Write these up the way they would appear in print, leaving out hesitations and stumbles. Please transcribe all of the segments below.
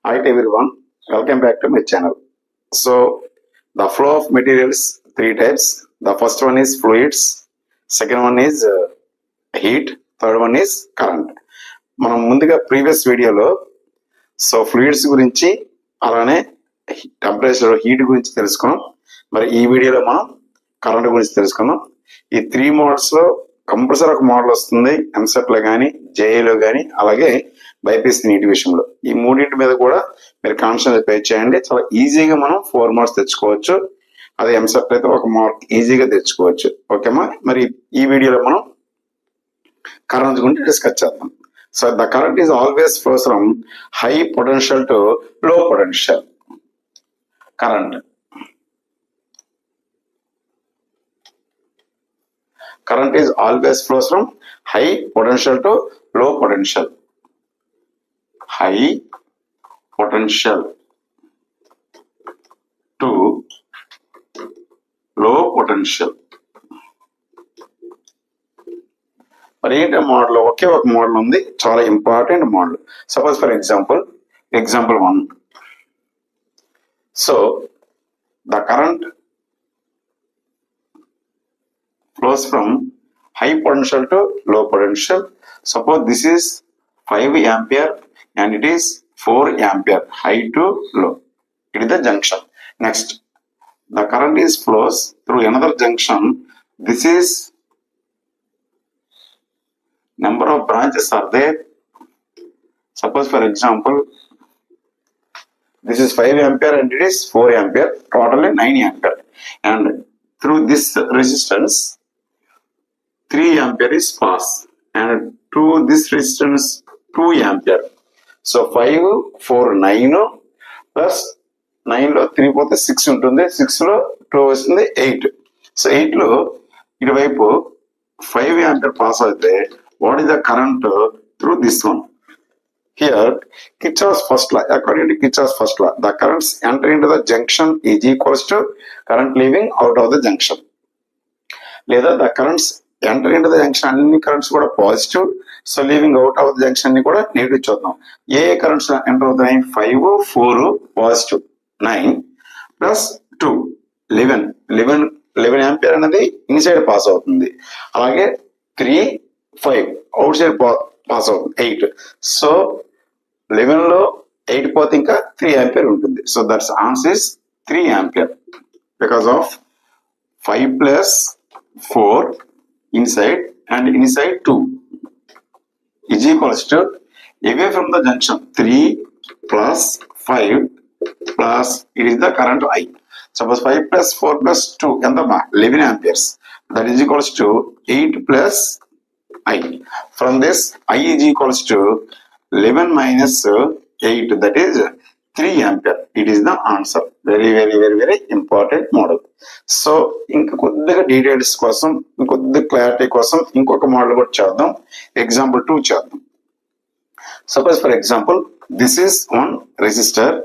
Hi everyone, welcome back to my channel. So the flow of materials three types. The first one is fluids, second one is heat, third one is current. మనం ముందుగా previous వీడియోలో fluids గురించి అలానే temperature heat గురించి తెలుసుకున్నాం. మరి ఈ వీడియోలో మనం కరెంట్ గురించి తెలుసుకుందాం. ఈ త్రీ మోడల్స్ లో కంపల్సరీ ఒక మోడల్ వస్తుంది ఎంసెట్ లో కానీ జేఏలో కానీ అలాగే బైపీసీ నీటి విషయంలో. ఈ మూడింటి మీద కూడా మీరు కాన్సన్ట్రేట్ పే చేయండి. చాలా ఈజీగా మనం 4 మార్క్స్ తెచ్చుకోవచ్చు. అదే ఎంసెట్ అయితే ఒక మార్క్ ఈజీగా తెచ్చుకోవచ్చు. ఓకేమా? మరి ఈ వీడియోలో మనం కరెంట్ గురించి డిస్కస్ చేద్దాం. So the current is always flows from high potential to low potential. Current is always flows from high potential to low potential. High potential to low potential. మరి ఏంటి మోడల్? ఒకే ఒక మోడల్ ఉంది, చాలా important model. Suppose for example 1. So the current flows from high potential to low potential. Suppose this is 5 ampere and it is 4 ampere, high to low. It is the junction. Next, the current is flows through another junction. This is number of branches are there. Suppose for example, this is 5 ampere and it is 4 ampere, totally 9 ampere. And through this resistance, 3 ampere is pass, and to this resistance 2 ampere. So 5, 4, 9 plus 9 లో 3 పోతే 6 ఉంటుంది, 6 లో 2 వస్తుంది 8. So 8 లో ఇటువైపు 5 ampere pass అయితే what is the current through this one? Here Kirchhoff's first law, according to Kirchhoff's first law, the currents enter into the junction is equals to current leaving out of the junction. లేదా the currents enter into the junction, అన్ని currents కూడా positive, so leaving out of the junction ని కూడా negative చూద్దాం. ఏ currents enter అవుతాయి? 5, 4 positive, 9 plus 2 11 ampere అనేది inside pass అవుతుంది. అలాగే 3, 5 అవుట్ సైడ్ పాస్ అవుతుంది 8. సో 11 లో 8 పోతే ఇంకా 3 ఆంపియర్ ఉంటుంది. So that's answer is 3 ampere because of 5 plus 4 inside and inside 2 is equals to away from the junction 3 plus 5 plus it is the current I. Suppose 5 plus 4 plus 2 and the 11 amperes, that is equals to 8 plus I. From this I is equals to 11 minus 8, that is 3 ampere. It is the answer. Very important model. So ఇంకా కొద్దిగా details కోసం, ఇంకొద్ది clarity కోసం ఇంకొక model కూడా చేద్దాం. Example 2 చేద్దాం. Suppose for example this is one resistor.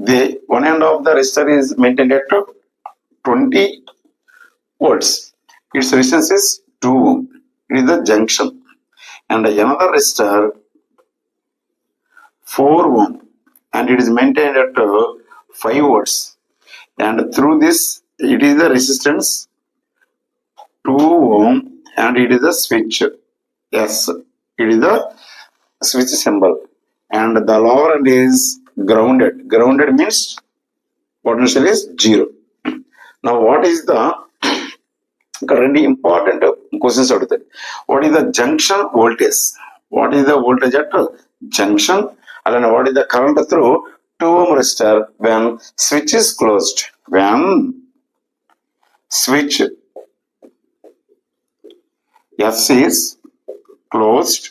The one end of the resistor is maintained at 20 volts. Its resistance is 2 ohm. It is the junction. And another resistor 4 ohm and it is maintained at 5 volts. And through this it is the resistance 2 ohm and it is the switch. Yes, it is the switch symbol. And the lower end is grounded. Grounded means potential is 0. Now what is the current? Important questions aduguతాయి. What is the junction voltage? What is the voltage at junction? And what is the current through 2 ohm resistor when switch is closed? When switch S is closed,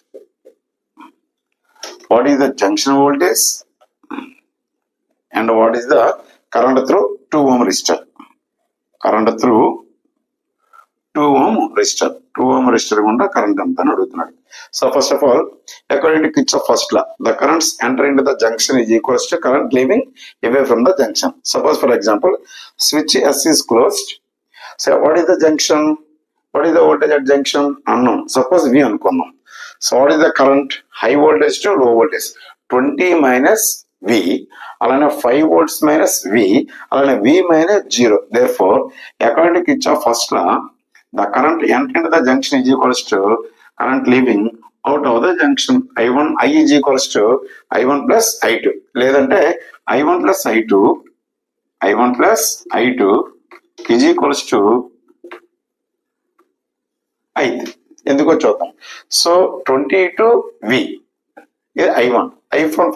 what is the junction voltage and what is the current through 2 ohm resistor? Current through 2 ohm resistor. 2 ohm resistor గుండా current అంతా అడుగుతున్నాడు. So first of all, according to Kirchhoff's first law, the currents enter into the junction is equals to current leaving away from the junction. Suppose for example, switch S is closed. So what is the junction? What is the voltage at junction? Unknown. Suppose V అనుకున్నాం. So what is the current? High voltage to low voltage. 20 minus వి, అలానే 5 volts minus వి, అలానే వి minus 0. therefore according to Kirchhoff first law, the current entering the junction is equals to current leaving out of the junction. I is equals to I1 plus I2, లేదంటే I1 plus I2 is equals to I3. ఎందుకో చూద్దాం. So 22V ఇది I1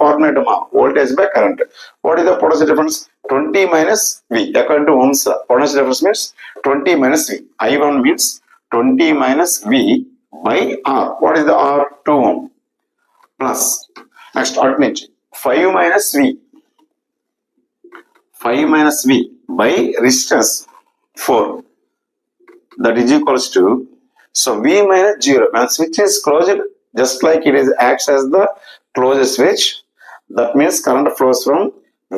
formulate మా voltage by current. What is the potential difference? 20 minus V. According to Ohm's law, potential difference means 20 minus V. I1 means 20 minus V by R. What is the R? 2 ohm. Plus, next alternate, 5 minus V. 5 minus V by resistance 4. That is equals to, so V minus 0. When switch is closed, just like it is acts as the closed switch, that means current flows from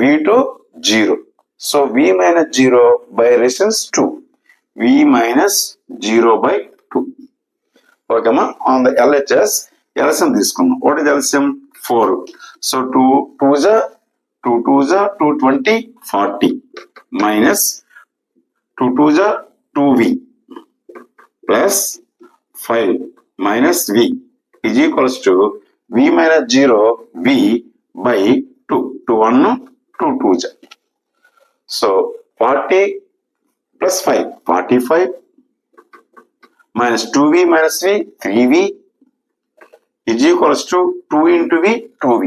V to 0. So V minus 0 by resistance 2. V minus 0 by 2. Okay, ma? On the LHS, LSM this come. What is LSM? 4. So 2 2s are 220, 40 minus 2 2s are 2V plus 5 minus V is equals to V minus 0 V by 2. 2 1 2 2s. So 40 plus 5, 45 minus 2V minus V, 3V is equals to 2 into V, 2V.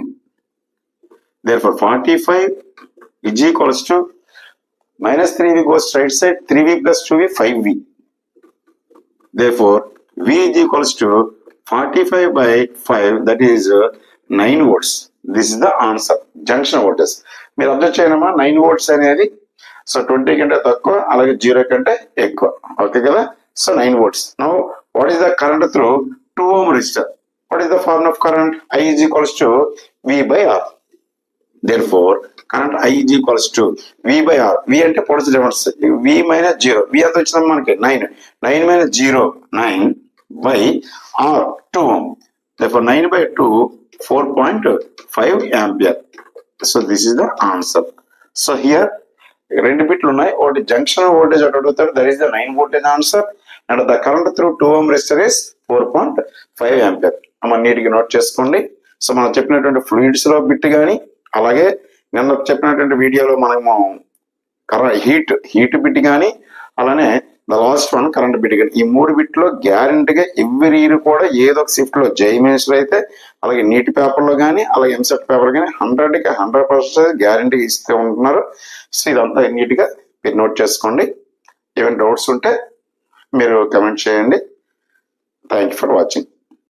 Therefore 45 is equals to minus 3V goes right side, 3V plus 2V, 5V. Therefore V is equals to 45 by 5, that is 9 volts. This is the answer. Junction voltage. మీరు observe చేయనమ్మా, 9 volts అనేది so 20 కంటే తక్కువ, అలాగే 0 కంటే ఎక్కువ. Okay కదా? So 9 volts. Now what is the current through 2 ohm resistor? What is the formula of current? I is equals to V by R. Therefore current I is equals to V by R. V అంటే potential difference. V minus 0. V ఎంత వచ్చిందమ్మా మనకి? 9. 9 minus 0, 9 by R, 2 ohm. Therefore 9 by 2, 4.5 ampere. So this is the answer. So here రెండు బిట్లు ఉన్నాయి. ఒకటి junction voltage ఒకటి అడుగుతాడు, that is the 9 voltage answer. And the current through 2 ohm resistor is 4.5 ampere. మనం నీట్గా నోట్ చేసుకోండి. సో మనం చెప్పినటువంటి ఫ్లూయిడ్స్ లో బిట్ కానీ, అలాగే నిన్న చెప్పినటువంటి వీడియోలో మనము హీట్ బిట్ కానీ, అలానే the last one current bit కానీ, ఈ 3 బిట్లో గ్యారంటీగా ఎవ్రీ ఇయర్ కూడా ఏదో ఒక షిఫ్ట్ లో జేఈమెన్స్ లో అయితే, అలాగే నీట్ పేపర్ లో కానీ, అలాగే ఎంసెట్ పేపర్ కానీ 100% గ్యారంటీగా ఇస్తూ ఉంటున్నారు. సో ఇదంతా నీట్ గా మీరు నోట్ చేసుకోండి. ఏమైనా డౌట్స్ ఉంటే మీరు కమెంట్ చేయండి. Thank you for watching.